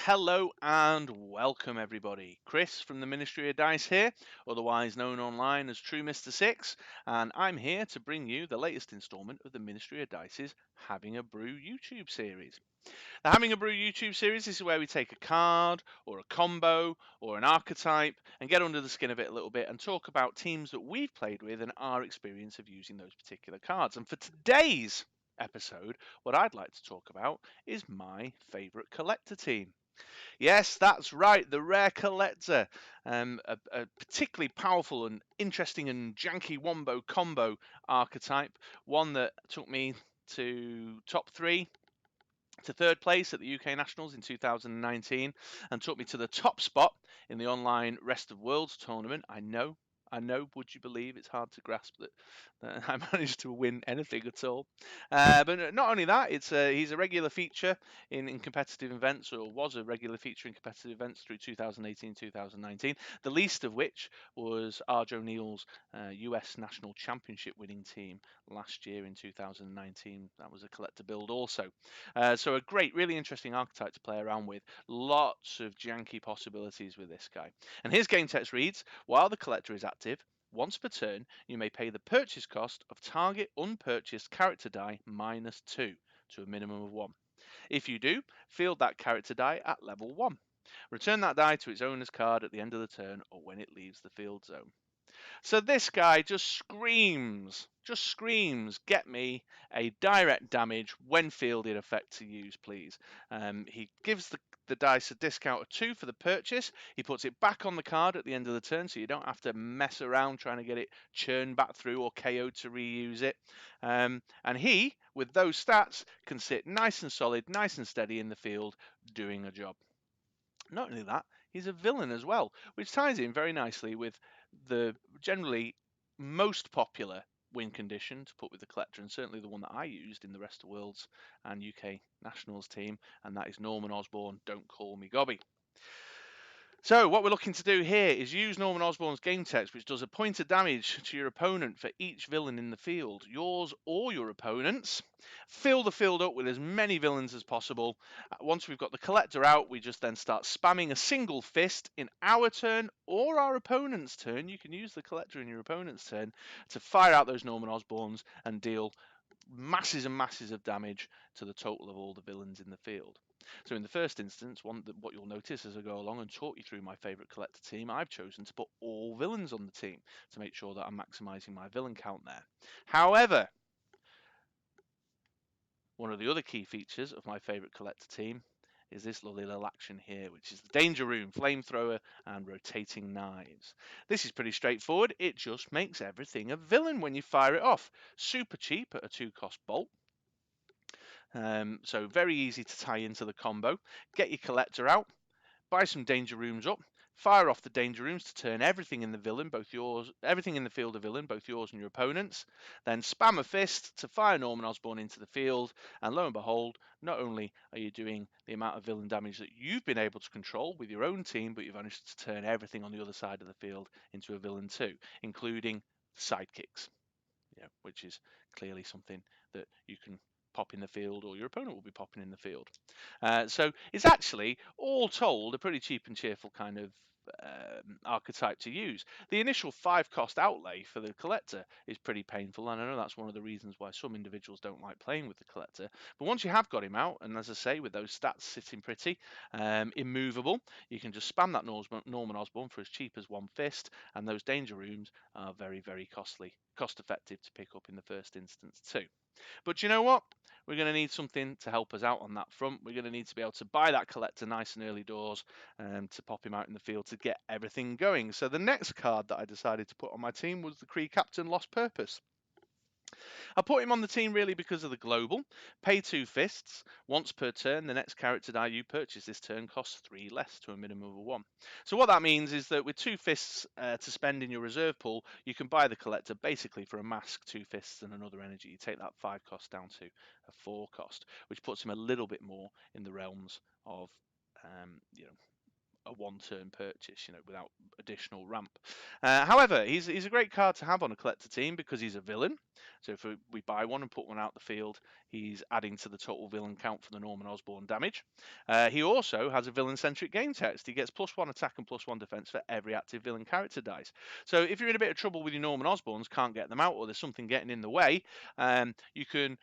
Hello and welcome everybody. Chris from the Ministry of Dice here, otherwise known online as True Mr. Six, and I'm here to bring you the latest instalment of the Ministry of Dice's Having a Brew YouTube series. The Having a Brew YouTube series is where we take a card or a combo or an archetype and get under the skin of it a little bit and talk about teams that we've played with and our experience of using those particular cards. And for today's episode, what I'd like to talk about is my favourite collector team. Yes, that's right, the Rare Collector. A particularly powerful and interesting and janky wombo combo archetype. One that took me to top three to third place at the UK Nationals in 2019 and took me to the top spot in the online Rest of Worlds tournament. I know, would you believe it's hard to grasp that I managed to win anything at all. But not only that, he's a regular feature in competitive events, or was a regular feature in competitive events through 2018-2019, the least of which was Arj O'Neill's US National Championship winning team last year in 2019. That was a collector build also. So a great, really interesting archetype to play around with. Lots of janky possibilities with this guy. And his game text reads, while the collector is active, once per turn, you may pay the purchase cost of target unpurchased character die -2 to a minimum of 1. If you do, field that character die at level 1. Return that die to its owner's card at the end of the turn or when it leaves the field zone. So this guy just screams, get me a direct damage when fielded effect to use, please. He gives the dice a discount of 2 for the purchase. He puts it back on the card at the end of the turn, so you don't have to mess around trying to get it churned back through or KO'd to reuse it. And he, with those stats, can sit nice and solid, nice and steady in the field, doing a job. Not only that, he's a villain as well, which ties in very nicely with the generally most popular win condition to put with the collector, and certainly the one that I used in the Rest of Worlds and UK Nationals team, and that is Norman Osborn, Don't Call Me Gobby. So what we're looking to do here is use Norman Osborn's game text, which does a point of damage to your opponent for each villain in the field, yours or your opponent's. Fill the field up with as many villains as possible. Once we've got the collector out, we just then start spamming a single fist in our turn or our opponent's turn. You can use the collector in your opponent's turn to fire out those Norman Osborns and deal masses and masses of damage to the total of all the villains in the field. So in the first instance, what you'll notice as I go along and talk you through my favourite collector team, I've chosen to put all villains on the team to make sure that I'm maximising my villain count there. However, one of the other key features of my favourite collector team is this lovely little action here, which is the Danger Room, Flamethrower, and Rotating Knives. This is pretty straightforward. It just makes everything a villain when you fire it off. Super cheap at a 2-cost bolt. So very easy to tie into the combo. Get your collector out, buy some danger rooms up, fire off the danger rooms to turn everything in the everything in the field a villain, both yours and your opponent's. Then spam a fist to fire Norman Osborn into the field, and lo and behold, not only are you doing the amount of villain damage that you've been able to control with your own team, but you've managed to turn everything on the other side of the field into a villain too, including sidekicks. Which is clearly something that you can pop in the field, or your opponent will be popping in the field. So it's actually, all told, a pretty cheap and cheerful kind of archetype to use. The initial 5-cost outlay for the collector is pretty painful, and I know that's one of the reasons why some individuals don't like playing with the collector. But once you have got him out, and as I say, with those stats sitting pretty immovable, you can just spam that Norman Osborn for as cheap as 1 fist, and those danger rooms are very, very cost effective to pick up in the first instance too. But you know what? We're going to need something to help us out on that front. We're going to need to be able to buy that collector nice and early doors to pop him out in the field to get everything going. So the next card that I decided to put on my team was the Kree Captain Lost Purpose. I put him on the team really because of the global. Pay 2 fists. Once per turn, the next character die you purchase this turn costs 3 less to a minimum of 1. So what that means is that with 2 fists to spend in your reserve pool, you can buy the collector basically for a mask, 2 fists and another energy. You take that 5 cost down to a 4 cost, which puts him a little bit more in the realms of, a one-turn purchase, without additional ramp. However, he's a great card to have on a collector team because he's a villain. So if we buy one and put one out the field, he's adding to the total villain count for the Norman Osborn damage. He also has a villain-centric game text. He gets +1 attack and +1 defense for every active villain character dice. So if you're in a bit of trouble with your Norman Osborns, can't get them out, or there's something getting in the way, you can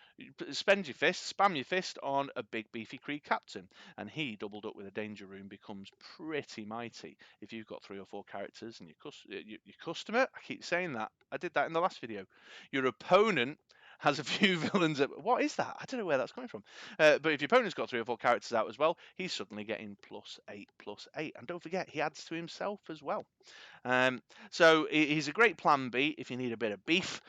spend your fist, spam your fist on a big beefy Kree captain, and he doubled up with a danger room becomes pretty mighty. If you've got 3 or 4 characters and your customer, I keep saying that, I did that in the last video, your opponent has a few villains. What is that? I don't know where that's coming from. But if your opponent's got 3 or 4 characters out as well, he's suddenly getting +8/+8. And don't forget, he adds to himself as well. So he's a great plan B if you need a bit of beef,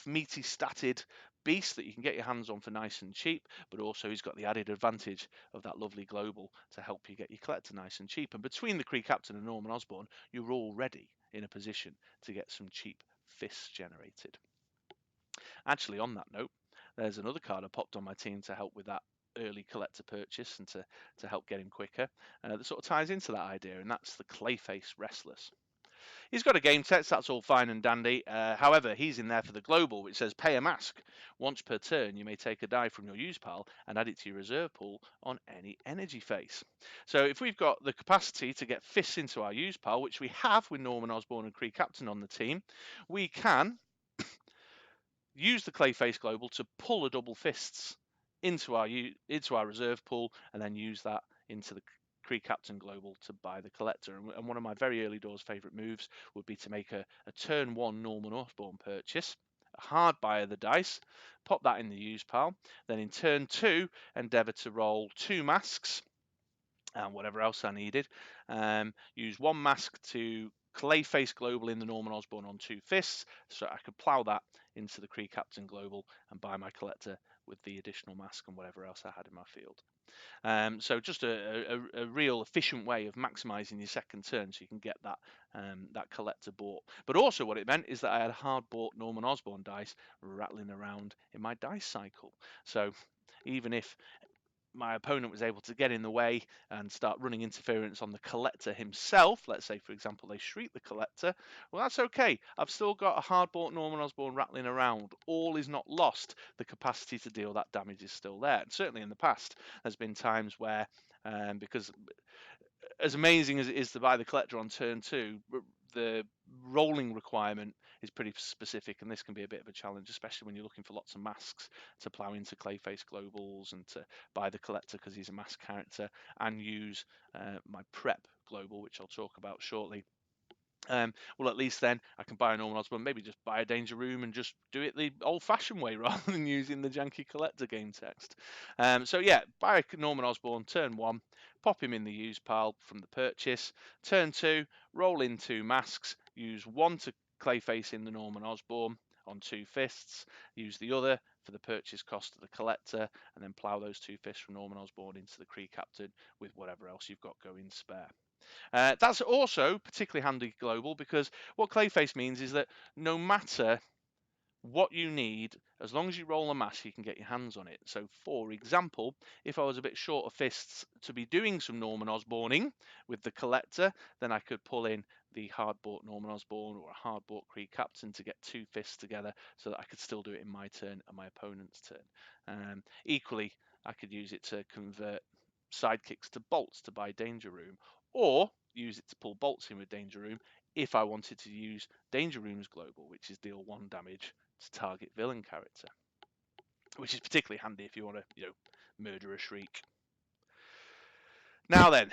meaty statted beast that you can get your hands on for nice and cheap, but also he's got the added advantage of that lovely global to help you get your collector nice and cheap. And between the Kree Captain and Norman Osborn, you're already in a position to get some cheap fists generated. Actually, on that note, there's another card I popped on my team to help with that early collector purchase and to help get him quicker that sort of ties into that idea, and that's the Clayface Restless. He's got a game text, that's all fine and dandy. However, he's in there for the global, which says pay a mask. Once per turn, you may take a die from your use pile and add it to your reserve pool on any energy face. So if we've got the capacity to get fists into our use pile, which we have with Norman Osborn and Kree Captain on the team, we can use the Clayface Global to pull a double fists into our reserve pool, and then use that into the Kree Captain Global to buy the collector. And one of my very early doors favourite moves would be to make a turn 1 Norman Osborn purchase, a hard buy of the dice, pop that in the use pile, then in turn 2 endeavour to roll 2 masks and whatever else I needed. Use 1 mask to Clayface Global in the Norman Osborn on 2 fists, so I could plough that into the Kree Captain Global and buy my collector with the additional mask and whatever else I had in my field. So just a real efficient way of maximising your second turn, so you can get that collector bought. But also what it meant is that I had hard bought Norman Osborn dice rattling around in my dice cycle. So even if my opponent was able to get in the way and start running interference on the collector himself, let's say for example they shriek the collector, well, that's okay. I've still got a hard-bought Norman Osborn rattling around. All is not lost. The capacity to deal that damage is still there. And certainly in the past there's been times where because as amazing as it is to buy the collector on turn 2, the rolling requirement is pretty specific, and this can be a bit of a challenge, especially when you're looking for lots of masks to plow into Clayface Globals and to buy the collector because he's a mask character, and use my prep global, which I'll talk about shortly. Well, at least then I can buy a Norman Osborn, maybe just buy a Danger Room and just do it the old-fashioned way rather than using the janky collector game text. So yeah, buy a Norman Osborn, turn 1, pop him in the use pile from the purchase. Turn 2, roll in 2 masks, use 1 to Clayface in the Norman Osborn on 2 fists, use the other for the purchase cost of the collector, and then plough those 2 fists from Norman Osborn into the Kree Captain with whatever else you've got going spare. That's also particularly handy global, because what Clayface means is that no matter what you need, as long as you roll a mask, you can get your hands on it. So for example, if I was a bit short of fists to be doing some Norman Osborning with the collector, then I could pull in the hard-bought Norman Osborn or a hard-bought Kree Captain to get 2 fists together, so that I could still do it in my turn and my opponent's turn. Equally, I could use it to convert sidekicks to bolts to buy Danger Room, or use it to pull bolts in with Danger Room if I wanted to use Danger Room's global, which is deal 1 damage to target villain character, which is particularly handy if you want to, murder a shriek. Now then,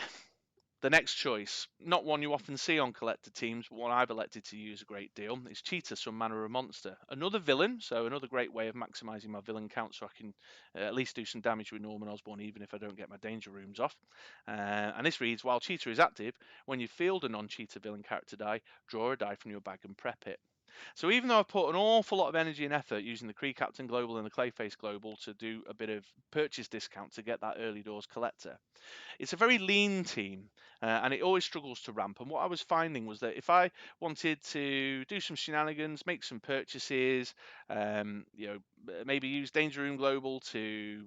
the next choice, not one you often see on collector teams, but one I've elected to use a great deal, is Cheetah, Some Manner of Monster. Another villain, so another great way of maximising my villain count, so I can at least do some damage with Norman Osborn even if I don't get my Danger Rooms off. And this reads, while Cheetah is active, when you field a non-Cheetah villain character die, draw a die from your bag and prep it. So even though I've put an awful lot of energy and effort using the Kree Captain Global and the Clayface Global to do a bit of purchase discount to get that early doors collector, it's a very lean team, and it always struggles to ramp. And what I was finding was that if I wanted to do some shenanigans, make some purchases, maybe use Danger Room Global to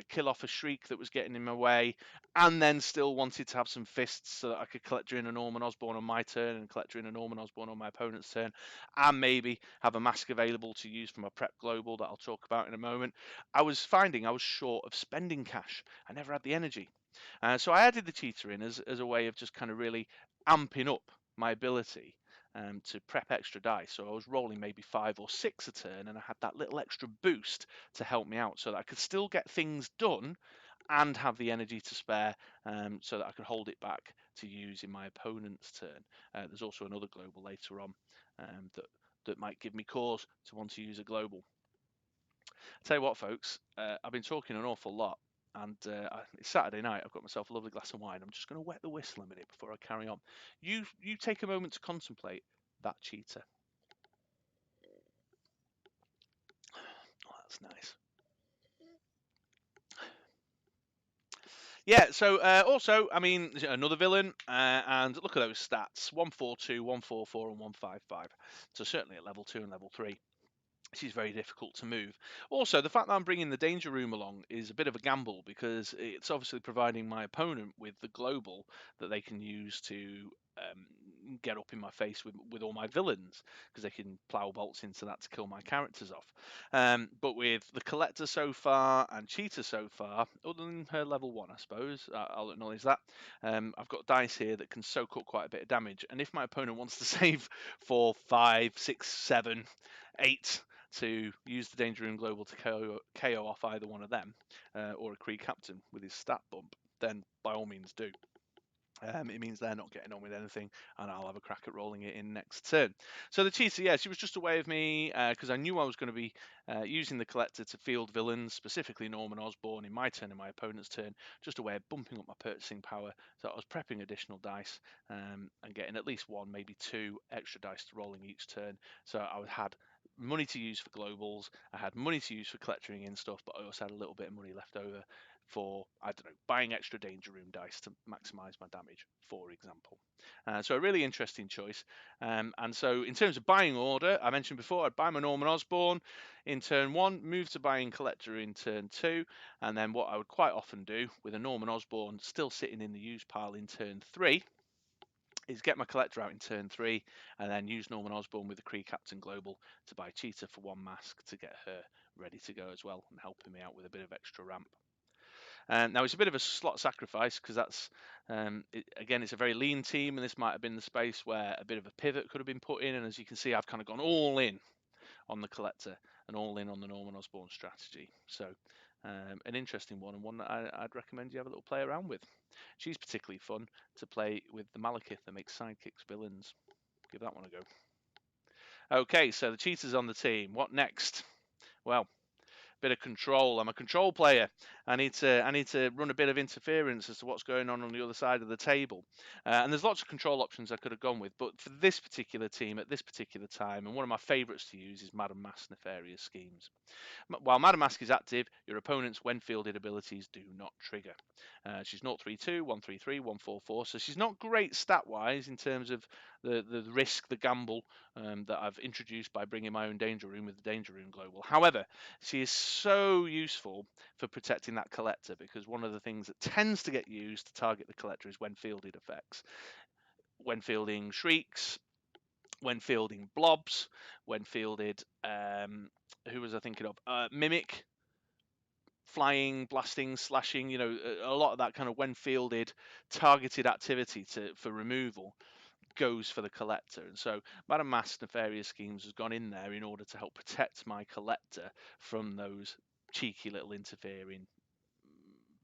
kill off a Shriek that was getting in my way, and then still wanted to have some fists so that I could collect during a Norman Osborn on my turn and collect during a Norman Osborn on my opponent's turn, and maybe have a mask available to use for my prep global that I'll talk about in a moment. I was finding I was short of spending cash. I never had the energy. So I added the cheater in as a way of just kind of really amping up my ability to prep extra dice. So I was rolling maybe 5 or 6 a turn, and I had that little extra boost to help me out so that I could still get things done and have the energy to spare, so that I could hold it back to use in my opponent's turn. There's also another global later on that might give me cause to want to use a global. Tell you what, folks, I've been talking an awful lot, and it's Saturday night. I've got myself a lovely glass of wine. I'm just going to wet the whistle a minute before I carry on. You take a moment to contemplate that cheater. Oh, that's nice. Yeah, so also, I mean, another villain, and look at those stats: 142, 144, and 155. So certainly at level 2 and level 3. She's very difficult to move. Also, the fact that I'm bringing the Danger Room along is a bit of a gamble because it's obviously providing my opponent with the global that they can use to get up in my face with all my villains, because they can plow bolts into that to kill my characters off. But with the Collector so far and Cheetah so far, other than her level 1, I suppose, I'll acknowledge that, I've got dice here that can soak up quite a bit of damage. And if my opponent wants to save 4, 5, 6, 7, 8 to use the Danger Room Global to KO off either one of them, or a Kree Captain with his stat bump, then by all means do. It means they're not getting on with anything, and I'll have a crack at rolling it in next turn. So the cheater, yeah, she was just a way of me, because I knew I was going to be using the collector to field villains, specifically Norman Osborn, in my turn and my opponent's turn, just a way of bumping up my purchasing power. So I was prepping additional dice, and getting at least 1, maybe 2 extra dice to rolling each turn. So I had money to use for globals, I had money to use for collecting in stuff, but I also had a little bit of money left over for, I don't know, buying extra Danger Room dice to maximize my damage, for example. So a really interesting choice. And so in terms of buying order, I mentioned before, I'd buy my Norman Osborn in turn 1, move to buying Collector in turn 2, and then what I would quite often do with a Norman Osborn still sitting in the use pile in turn 3 is get my collector out in turn 3 and then use Norman Osborn with the Kree Captain Global to buy Cheetah for 1 mask to get her ready to go as well and helping me out with a bit of extra ramp. Now it's a bit of a slot sacrifice because that's again, it's a very lean team, and this might have been the space where a bit of a pivot could have been put in. And as you can see, I've kind of gone all in on the collector and all in on the Norman Osborn strategy. So an interesting one, and one that I'd recommend you have a little play around with. She's particularly fun to play with the Malekith that makes sidekicks villains. Give that one a go. Okay, so the cheaters on the team. What next? Well, bit of control. I'm a control player. I need to run a bit of interference as to what's going on the other side of the table. And there's lots of control options I could have gone with, but for this particular team at this particular time, and one of my favourites to use is Madame Mask's Nefarious Schemes. While Madame Mask is active, your opponent's when fielded abilities do not trigger. She's 032, 133, 144, so she's not great stat-wise in terms of the risk, the gamble that I've introduced by bringing my own Danger Room with the Danger Room Global. However, she is so useful for protecting that collector, because one of the things that tends to get used to target the collector is when fielded effects. When fielding Shrieks, when fielding Blobs, when fielded, who was I thinking of? Mimic, flying, blasting, slashing, a lot of that kind of when fielded targeted activity for removal goes for the collector. And so Madame Mask's Nefarious Schemes has gone in there in order to help protect my collector from those cheeky little interfering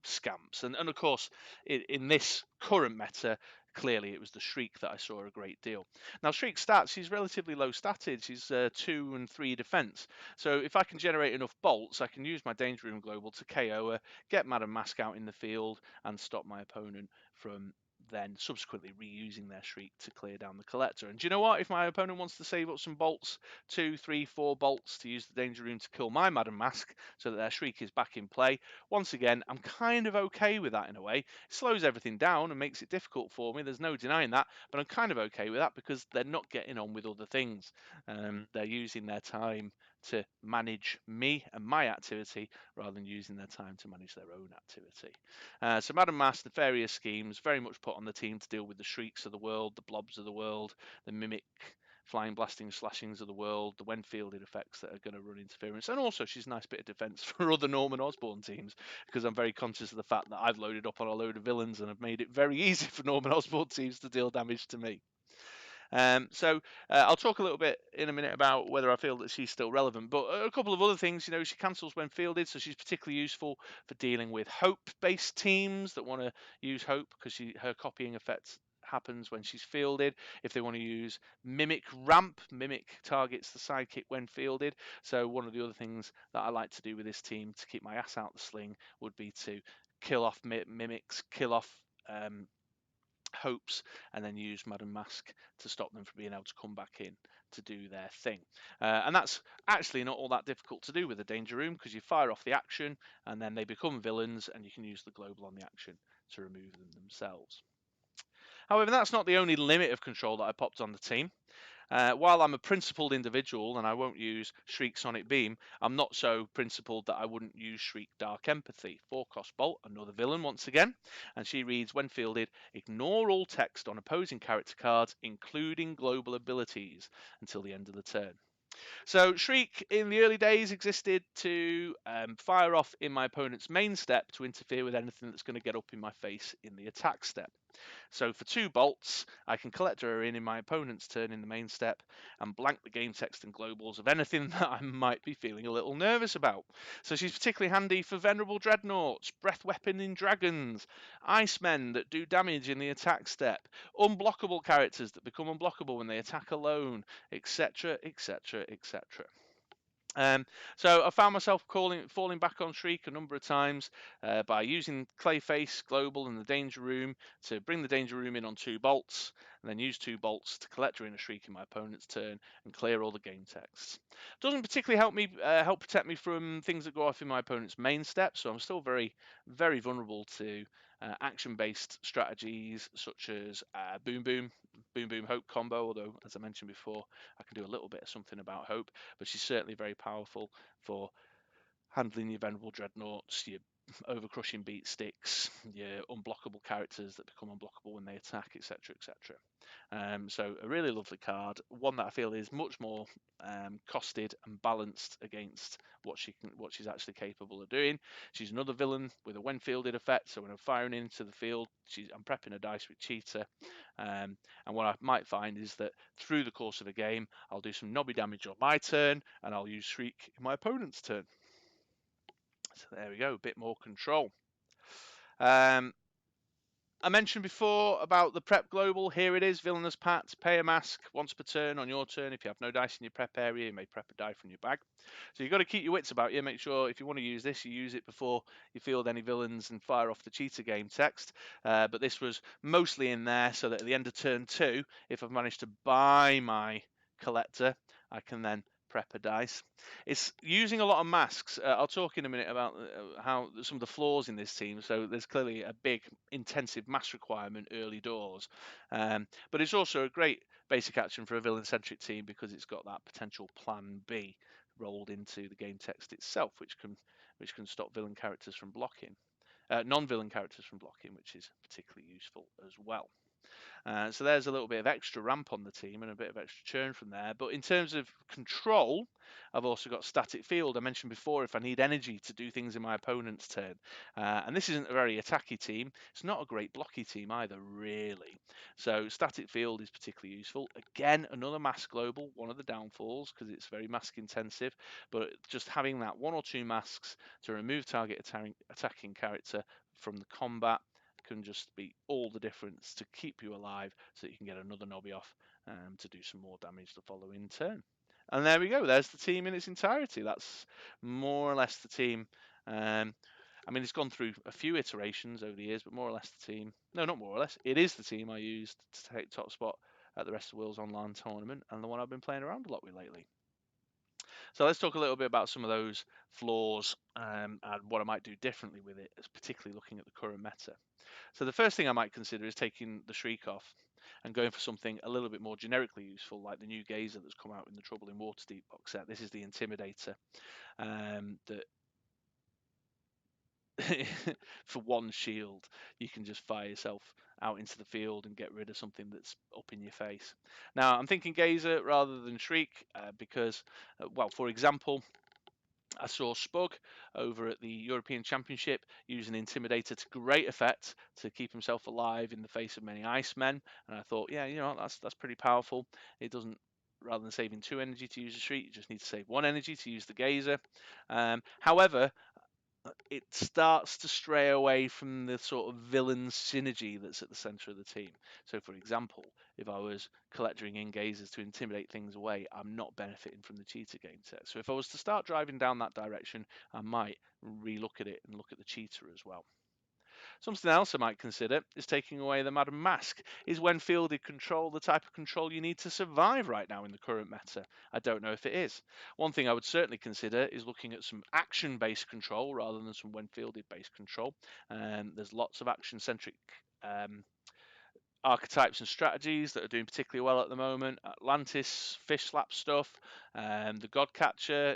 scamps. And of course, in this current meta, clearly it was the Shriek that I saw a great deal. Now, Shriek stats, she's relatively low statted. She's 2 and 3 defense. So if I can generate enough bolts, I can use my Danger Room Global to KO her, get Madame Mask out in the field, and stop my opponent from then subsequently reusing their shriek to clear down the collector. And do you know what? If my opponent wants to save up some bolts, 2, 3, 4 bolts to use the danger room to kill my Madam Mask so that their shriek is back in play, once again, I'm kind of okay with that in a way. It slows everything down and makes it difficult for me. There's no denying that, but I'm kind of okay with that because they're not getting on with other things. They're using their time to manage me and my activity rather than using their time to manage their own activity. So Madam Mask, nefarious schemes, very much put on the team to deal with the shrieks of the world, the blobs of the world, the mimic flying, blasting, slashings of the world, the when fielded effects that are going to run interference, and also she's a nice bit of defence for other Norman Osborn teams because I'm very conscious of the fact that I've loaded up on a load of villains and have made it very easy for Norman Osborn teams to deal damage to me. I'll talk a little bit in a minute about whether I feel that she's still relevant, but a couple of other things. She cancels when fielded, so she's particularly useful for dealing with hope-based teams that want to use hope because her copying effect happens when she's fielded. If they want to use mimic ramp, mimic targets the sidekick when fielded. So one of the other things that I like to do with this team to keep my ass out the sling would be to kill off mimics, kill off hopes, and then use Madam Mask to stop them from being able to come back in to do their thing. And that's actually not all that difficult to do with the Danger Room because you fire off the action and then they become villains and you can use the global on the action to remove them themselves. However, that's not the only limit of control that I popped on the team. While I'm a principled individual and I won't use Shriek Sonic Beam, I'm not so principled that I wouldn't use Shriek Dark Empathy. 4-cost Bolt, another villain once again, and she reads, when fielded, ignore all text on opposing character cards, including global abilities, until the end of the turn. So Shriek in the early days existed to fire off in my opponent's main step to interfere with anything that's going to get up in my face in the attack step. So for 2 bolts, I can collect her in my opponent's turn in the main step and blank the game text and globals of anything that I might be feeling a little nervous about. So she's particularly handy for Venerable Dreadnoughts, Breath Weapon in Dragons, Icemen that do damage in the attack step, unblockable characters that become unblockable when they attack alone, etc, etc, etc. So I found myself falling back on Shriek a number of times by using Clayface, Global, and the Danger Room to bring the Danger Room in on 2 bolts, and then use 2 bolts to collect her in a Shriek in my opponent's turn and clear all the game texts. Doesn't particularly help protect me from things that go off in my opponent's main step, so I'm still very, very vulnerable to action-based strategies such as Boom Boom, Boom Boom Hope combo, although, as I mentioned before, I can do a little bit of something about Hope, but she's certainly very powerful for handling your Venerable Dreadnoughts, your overcrushing beat sticks, your unblockable characters that become unblockable when they attack, etc., etc. So a really lovely card, one that I feel is much more costed and balanced against what she's actually capable of doing. She's another villain with a when fielded effect, so when I'm firing into the field, I'm prepping a dice with Cheetah. And what I might find is that through the course of a game, I'll do some knobby damage on my turn, and I'll use Shriek in my opponent's turn. So there we go, a bit more control. I mentioned before about the prep global. Here it is, Villainous Pat. Pay a mask once per turn on your turn. If you have no dice in your prep area, you may prep a die from your bag. So you've got to keep your wits about you. Make sure if you want to use this, you use it before you field any villains and fire off the Cheetah game text. But this was mostly in there so that at the end of turn 2, if I've managed to buy my collector, I can then prep a dice. It's using a lot of masks. I'll talk in a minute about how some of the flaws in this team. So there's clearly a big intensive mask requirement early doors, but it's also a great basic action for a villain-centric team because it's got that potential plan B rolled into the game text itself, which can stop villain characters from blocking, non-villain characters from blocking, which is particularly useful as well. So there's a little bit of extra ramp on the team and a bit of extra churn from there. But in terms of control, I've also got static field. I mentioned before if I need energy to do things in my opponent's turn. And this isn't a very attacky team. It's not a great blocky team either, really. So static field is particularly useful. Again, another mask global, one of the downfalls because it's very mask intensive. But just having that 1 or 2 masks to remove target attacking character from the combat can just be all the difference to keep you alive so that you can get another knobby off to do some more damage the following turn. And there we go. There's the team in its entirety. That's more or less the team. I mean, it's gone through a few iterations over the years, but more or less the team. No, not more or less. It is the team I used to take top spot at the Rest of the World's online tournament, and the one I've been playing around a lot with lately. So let's talk a little bit about some of those flaws and what I might do differently with it, particularly looking at the current meta. So the first thing I might consider is taking the shriek off and going for something a little bit more generically useful, like the new Gazer that's come out in the Trouble in Waterdeep box set. This is the Intimidator that for one shield, you can just fire yourself out into the field and get rid of something that's up in your face. Now, I'm thinking Gazer rather than Shriek because, well, for example, I saw Spug over at the European Championship using Intimidator to great effect to keep himself alive in the face of many Icemen, and I thought, yeah, that's pretty powerful. It doesn't, rather than saving 2 energy to use a Shriek, you just need to save 1 energy to use the Gazer. However, it starts to stray away from the sort of villain synergy that's at the center of the team. So, for example, if I was collecting in gazers to intimidate things away, I'm not benefiting from the cheater game set. So, if I was to start driving down that direction, I might relook at it and look at the cheater as well. Something else I might consider is taking away the Madam Mask. Is when fielded control the type of control you need to survive right now in the current meta? I don't know if it is. One thing I would certainly consider is looking at some action-based control rather than some when fielded based control. There's lots of action-centric um, archetypes and strategies that are doing particularly well at the moment. Atlantis, fish slap stuff, the God Catcher,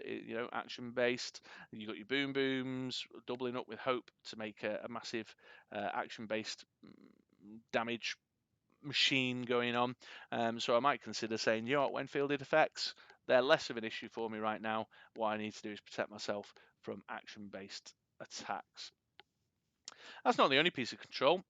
action based. You've got your boom booms doubling up with hope to make a massive action based damage machine going on. So I might consider saying, when fielded effects, they're less of an issue for me right now. What I need to do is protect myself from action based attacks. That's not the only piece of control.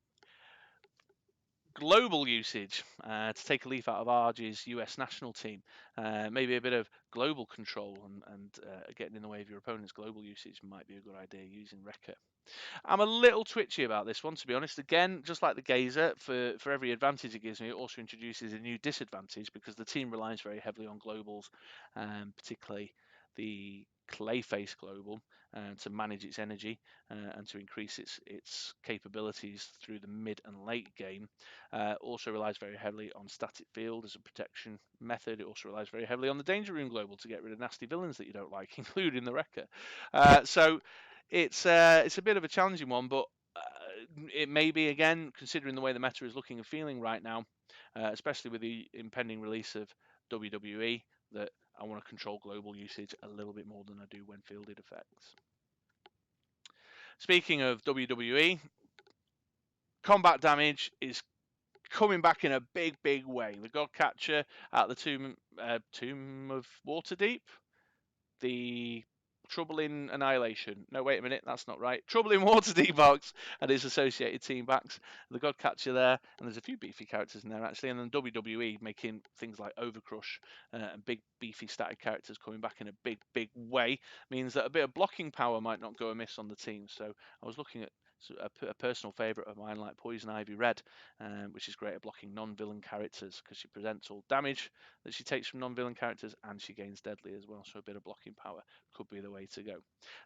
Global usage, to take a leaf out of Argy's US national team. Maybe a bit of global control and getting in the way of your opponent's global usage might be a good idea using Rekka. I'm a little twitchy about this one, to be honest. Again, just like the Gazer, for every advantage it gives me, it also introduces a new disadvantage because the team relies very heavily on globals, particularly the Clayface global, to manage its energy and to increase its capabilities through the mid and late game. Also relies very heavily on static field as a protection method. It also relies very heavily on the Danger Room global to get rid of nasty villains that you don't like, including the Rekka. So it's a bit of a challenging one, but it may be, again, considering the way the meta is looking and feeling right now, especially with the impending release of WWE, that I want to control global usage a little bit more than I do when fielded effects. Speaking of WWE, combat damage is coming back in a big way. The God Catcher at the Tomb of Waterdeep, the Trouble in Annihilation. No, wait a minute, that's not right. Trouble in Waterdeep box and its associated team backs. The God Catcher there, and there's a few beefy characters in there actually, and then WWE making things like Overcrush and big beefy static characters coming back in a big way means that a bit of blocking power might not go amiss on the team. So I was looking at a personal favourite of mine like Poison Ivy Red, which is great at blocking non-villain characters because she presents all damage that she takes from non-villain characters and she gains deadly as well. So a bit of blocking power could be the way to go.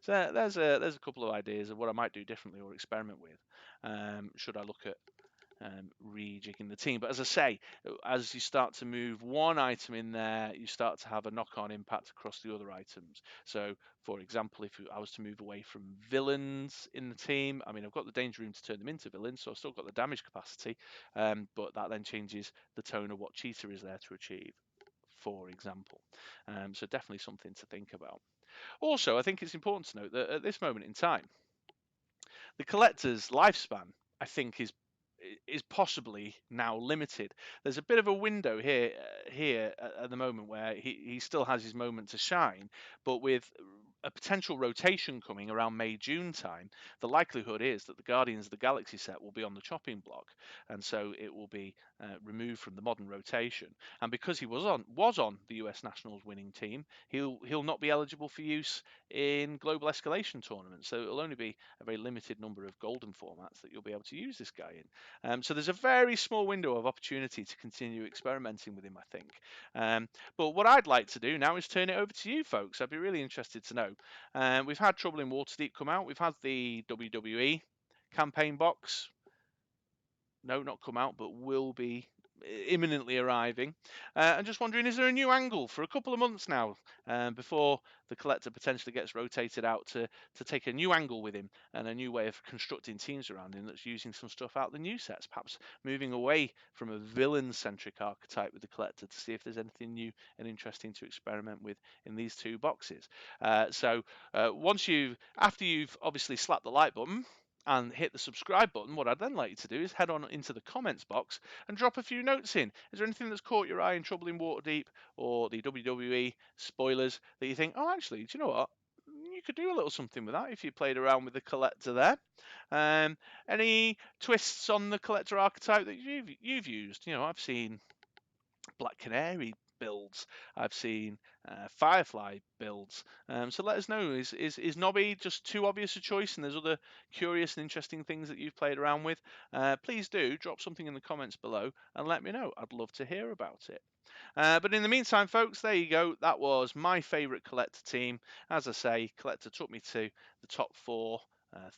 So there's a couple of ideas of what I might do differently or experiment with. Should I look at rejigging the team? But as I say, as you start to move one item in there, you start to have a knock-on impact across the other items. So, for example, if I was to move away from villains in the team, I mean, I've got the Danger Room to turn them into villains, so I've still got the damage capacity, but that then changes the tone of what Cheetah is there to achieve, for example. So definitely something to think about. Also, I think it's important to note that at this moment in time, the collector's lifespan, I think, is possibly now limited. There's a bit of a window here at the moment where he still has his moment to shine, but with a potential rotation coming around May June time, the likelihood is that the Guardians of the Galaxy set will be on the chopping block, and so it will be removed from the modern rotation. And because he was on the US Nationals winning team, he'll not be eligible for use in global escalation tournaments. So it'll only be a very limited number of golden formats that you'll be able to use this guy in. So there's a very small window of opportunity to continue experimenting with him, I think. But what I'd like to do now is turn it over to you folks. I'd be really interested to know We've had Trouble in Waterdeep come out. We've had the WWE campaign box. No, not come out, but will be imminently arriving. I'm just wondering, is there a new angle for a couple of months now before the collector potentially gets rotated out to take a new angle with him and a new way of constructing teams around him that's using some stuff out of the new sets, perhaps moving away from a villain-centric archetype with the collector to see if there's anything new and interesting to experiment with in these two boxes. After you've obviously slapped the like button and hit the subscribe button, what I'd then like you to do is head on into the comments box and drop a few notes in. Is there anything that's caught your eye in Trouble in Waterdeep or the WWE spoilers that you think, oh, actually, do you know what? You could do a little something with that if you played around with the collector there. Any twists on the collector archetype that you've used? I've seen Black Canary builds. I've seen Firefly builds. So let us know. Is Nobby just too obvious a choice, and there's other curious and interesting things that you've played around with? Please do drop something in the comments below and let me know. I'd love to hear about it. But in the meantime, folks, there you go. That was my favourite collector team. As I say, collector took me to the top four,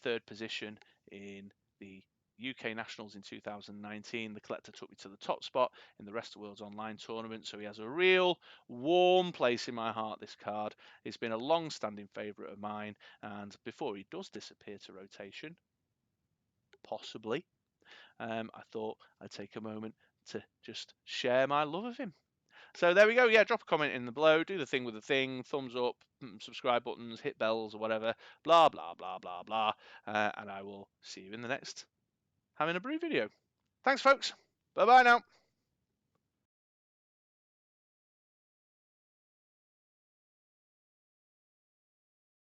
third position in the UK Nationals in 2019. The collector took me to the top spot in the Rest of the World's online tournament, so he has a real warm place in my heart, this card. It's been a long-standing favourite of mine, and before he does disappear to rotation, possibly, I thought I'd take a moment to just share my love of him. So there we go. Yeah, drop a comment in the below. Do the thing with the thing. Thumbs up, subscribe buttons, hit bells or whatever. Blah, blah, blah, blah, blah. And I will see you in the next Having a Brew video. Thanks, folks. Bye-bye now.